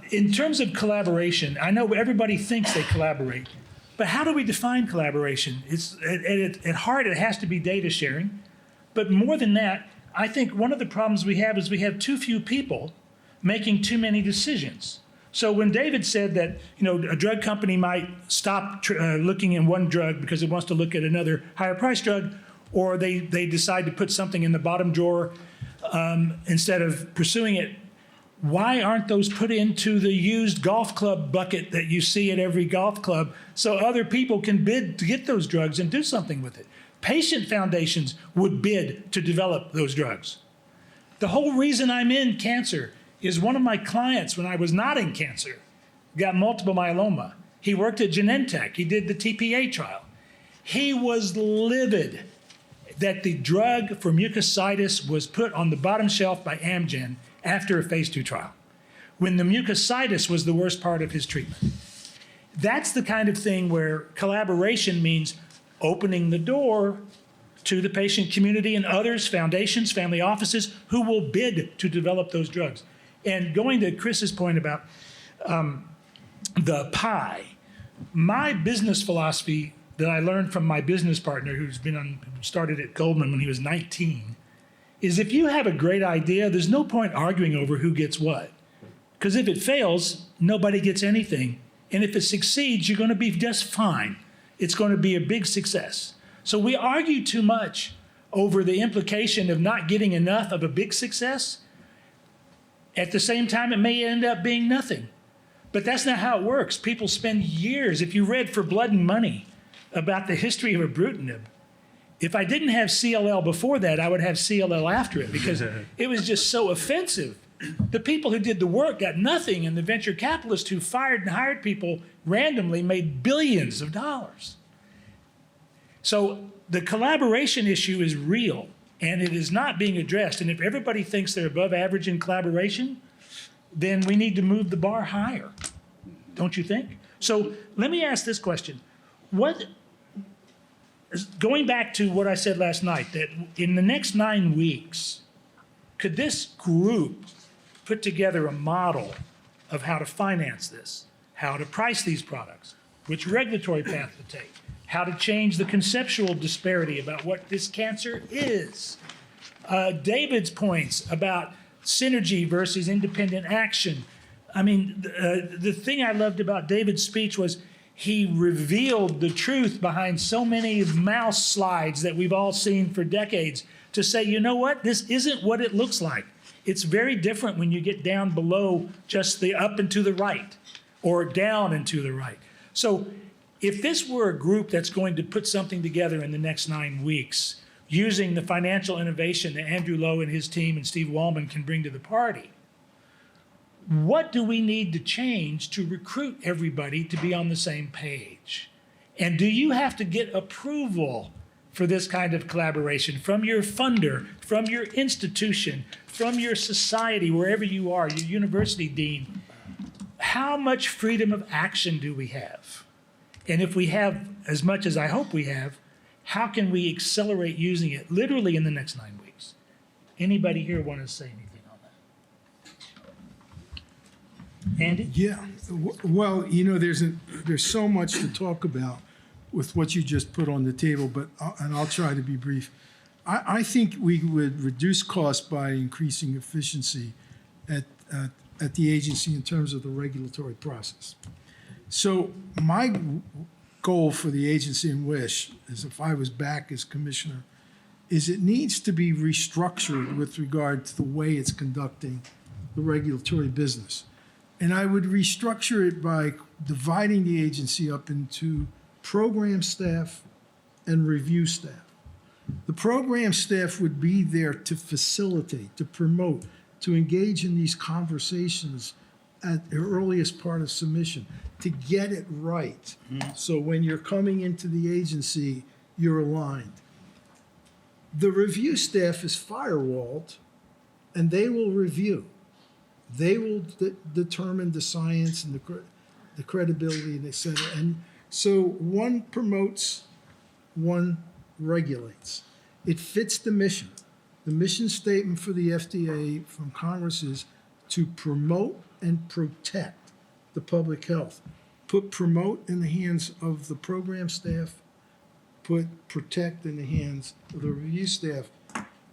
in terms of collaboration, I know everybody thinks they collaborate. But how do we define collaboration? It's at heart, it has to be data sharing. But more than that, I think one of the problems we have is we have too few people making too many decisions. So when David said that a drug company might stop looking at one drug because it wants to look at another higher price drug, or they decide to put something in the bottom drawer instead of pursuing it, why aren't those put into the used golf club bucket that you see at every golf club so other people can bid to get those drugs and do something with it? Patient foundations would bid to develop those drugs. The whole reason I'm in cancer is one of my clients, when I was not in cancer, got multiple myeloma. He worked at Genentech. He did the TPA trial. He was livid that the drug for mucositis was put on the bottom shelf by Amgen after a phase 2 trial, when the mucositis was the worst part of his treatment. That's the kind of thing where collaboration means opening the door to the patient community and others, foundations, family offices, who will bid to develop those drugs. And going to Chris's point about the pie, my business philosophy that I learned from my business partner who started at Goldman when he was 19, is if you have a great idea, there's no point arguing over who gets what. Because if it fails, nobody gets anything. And if it succeeds, you're going to be just fine. It's going to be a big success. So we argue too much over the implication of not getting enough of a big success. At the same time, it may end up being nothing. But that's not how it works. People spend years. If you read For Blood and Money about the history of ibrutinib, if I didn't have CLL before that, I would have CLL after it because it was just so offensive. The people who did the work got nothing, and the venture capitalists who fired and hired people randomly made billions of dollars. So the collaboration issue is real, and it is not being addressed. And if everybody thinks they're above average in collaboration, then we need to move the bar higher, don't you think? So let me ask this question. Going back to what I said last night, that in the next 9 weeks, could this group put together a model of how to finance this, how to price these products, which regulatory path to take, how to change the conceptual disparity about what this cancer is? David's points about synergy versus independent action. I mean, the thing I loved about David's speech was he revealed the truth behind so many mouse slides that we've all seen for decades to say, you know what, this isn't what it looks like. It's very different when you get down below just the up and to the right or down and to the right. So if this were a group that's going to put something together in the next 9 weeks, using the financial innovation that Andrew Lowe and his team and Steve Wallman can bring to the party, what do we need to change to recruit everybody to be on the same page? And do you have to get approval for this kind of collaboration from your funder, from your institution, from your society, wherever you are, your university dean? How much freedom of action do we have? And if we have as much as I hope we have, how can we accelerate using it literally in the next 9 weeks? Anybody here want to say anything on that? Andy? Yeah, well, you know, there's so much to talk about with what you just put on the table, but I'll try to be brief. I think we would reduce costs by increasing efficiency at the agency in terms of the regulatory process. So my goal for the agency and wish is, if I was back as commissioner, is it needs to be restructured with regard to the way it's conducting the regulatory business. And I would restructure it by dividing the agency up into program staff and review staff. The program staff would be there to facilitate, to promote, to engage in these conversations at the earliest part of submission, to get it right. So when you're coming into the agency, you're aligned. The review staff is firewalled, and they will review. They will determine the science and the credibility and et cetera. And so one promotes, one regulates. It fits the mission. The mission statement for the FDA from Congress is to promote and protect the public health. Put promote in the hands of the program staff, put protect in the hands of the review staff.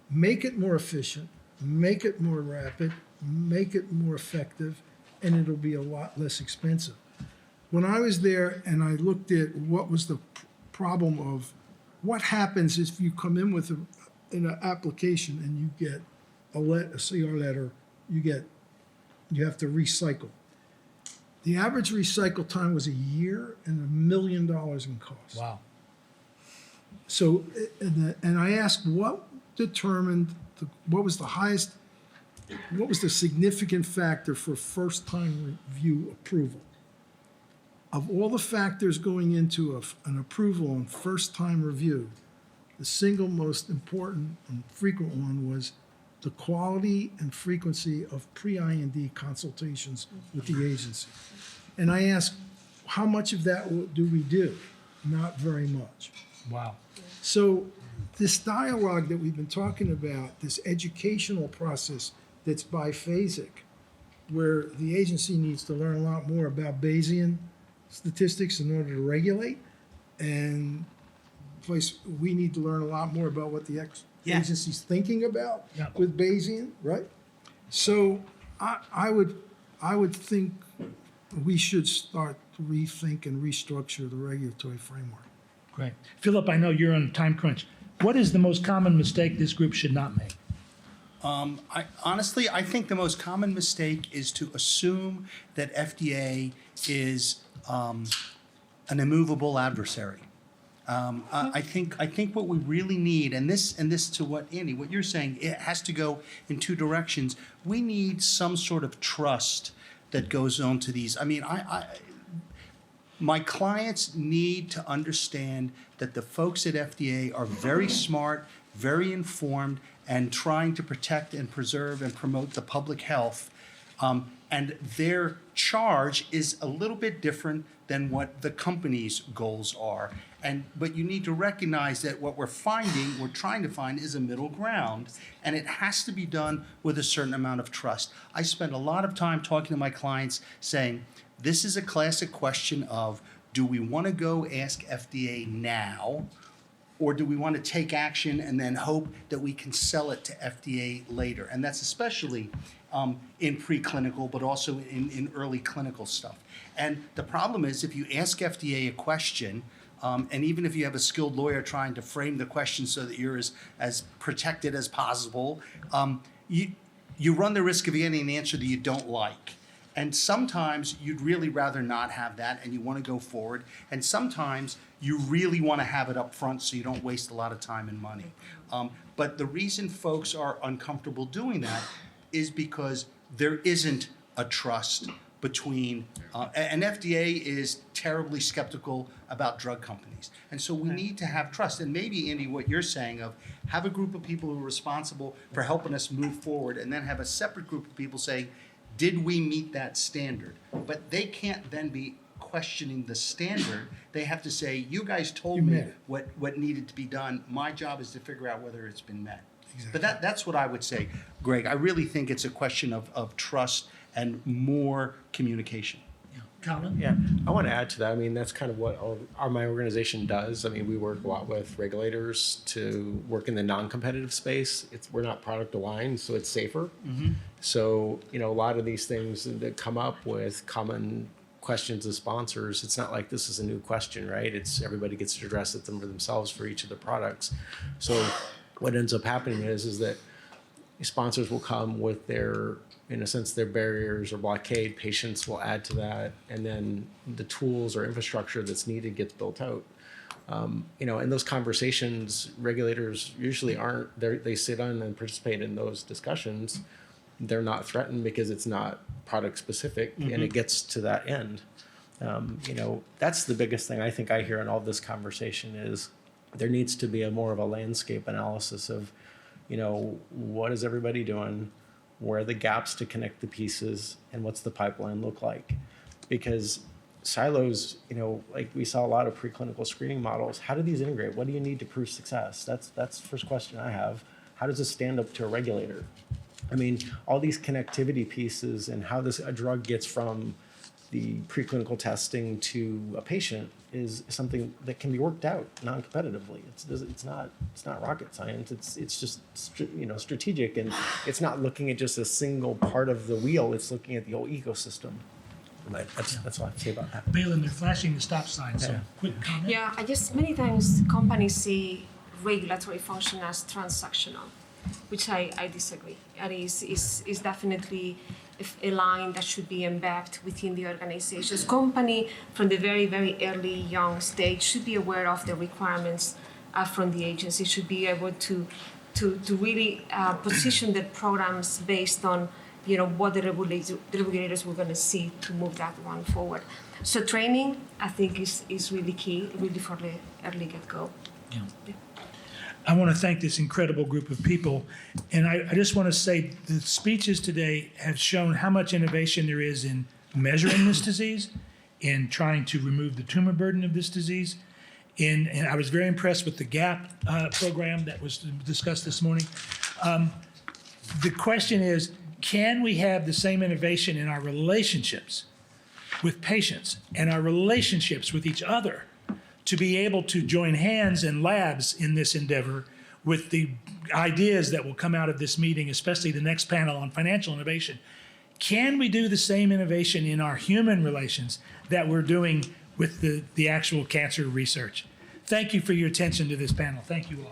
Make it more efficient, make it more rapid, make it more effective, and it'll be a lot less expensive. When I was there and I looked at what was the problem of what happens if you come in with an application and you get a CR letter, you have to recycle. The average recycle time was a year and $1 million in cost. Wow. So, and I asked what determined, what was the significant factor for first-time review approval? Of all the factors going into an approval on first-time review, the single most important and frequent one was the quality and frequency of pre-IND consultations with the agency. And I asked, how much of that do we do? Not very much. Wow. So this dialogue that we've been talking about, this educational process that's biphasic, where the agency needs to learn a lot more about Bayesian statistics in order to regulate, and we need to learn a lot more about what the agency's thinking about with Bayesian, right? So I would think we should start to rethink and restructure the regulatory framework. Great. Philip, I know you're on time crunch. What is the most common mistake this group should not make? Honestly, I think the most common mistake is to assume that FDA is an immovable adversary. I think what we really need, and this to what Andy, what you're saying, it has to go in two directions. We need some sort of trust that goes on to these. I mean, my clients need to understand that the folks at FDA are very smart, very informed, and trying to protect and preserve and promote the public health. And their charge is a little bit different than what the company's goals are. But you need to recognize that what we're trying to find is a middle ground, and it has to be done with a certain amount of trust. I spend a lot of time talking to my clients saying, this is a classic question of, do we want to go ask FDA now, or do we want to take action and then hope that we can sell it to FDA later? And that's especially in preclinical, but also in early clinical stuff. And the problem is, if you ask FDA a question, and even if you have a skilled lawyer trying to frame the question so that you're as protected as possible, you run the risk of getting an answer that you don't like. And sometimes you'd really rather not have that and you want to go forward. And sometimes you really want to have it up front so you don't waste a lot of time and money. But the reason folks are uncomfortable doing that is because there isn't a trust between, and FDA is terribly skeptical about drug companies. And so we need to have trust. And maybe, Andy, what you're saying of have a group of people who are responsible for helping us move forward, and then have a separate group of people saying, did we meet that standard? But they can't then be questioning the standard. They have to say, you guys told me what needed to be done. My job is to figure out whether it's been met. Exactly. But that's what I would say, Greg. I really think it's a question of trust and more communication. Collin? Yeah, I want to add to that. I mean, that's kind of what my organization does. I mean, we work a lot with regulators to work in the non-competitive space. We're not product aligned, so it's safer. Mm-hmm. So, a lot of these things that come up with common questions of sponsors, it's not like this is a new question, right? It's everybody gets to address it for themselves for each of the products. So what ends up happening is that sponsors will come with their barriers or blockade. Patients will add to that, and then the tools or infrastructure that's needed gets built out. In those conversations, regulators usually aren't. They sit on and participate in those discussions. They're not threatened because it's not product specific, and it gets to that end. That's the biggest thing I think I hear in all this conversation is there needs to be more of a landscape analysis of, what is everybody doing? Where are the gaps to connect the pieces, and what's the pipeline look like? Because silos, like we saw a lot of preclinical screening models. How do these integrate? What do you need to prove success? That's the first question I have. How does this stand up to a regulator? I mean, all these connectivity pieces and how a drug gets from the preclinical testing to a patient is something that can be worked out non-competitively. It's not rocket science. It's just strategic, and it's not looking at just a single part of the wheel. It's looking at the whole ecosystem. That's all I have to say about that. Belen, they're flashing the stop sign, so quick comment. Yeah, I just many times companies see regulatory function as transactional, which I disagree. It is definitely a line that should be embedded within the organizations. Company from the very, very early young stage should be aware of the requirements from the agency, should be able to really position their programs based on what the regulators were going to see to move that one forward. So training, I think, is really key, really for the early get-go. Yeah. I want to thank this incredible group of people. And I just want to say the speeches today have shown how much innovation there is in measuring this disease, in trying to remove the tumor burden of this disease. And I was very impressed with the GAP program that was discussed this morning. The question is, can we have the same innovation in our relationships with patients and our relationships with each other to be able to join hands in labs in this endeavor with the ideas that will come out of this meeting, especially the next panel on financial innovation? Can we do the same innovation in our human relations that we're doing with the actual cancer research? Thank you for your attention to this panel. Thank you all.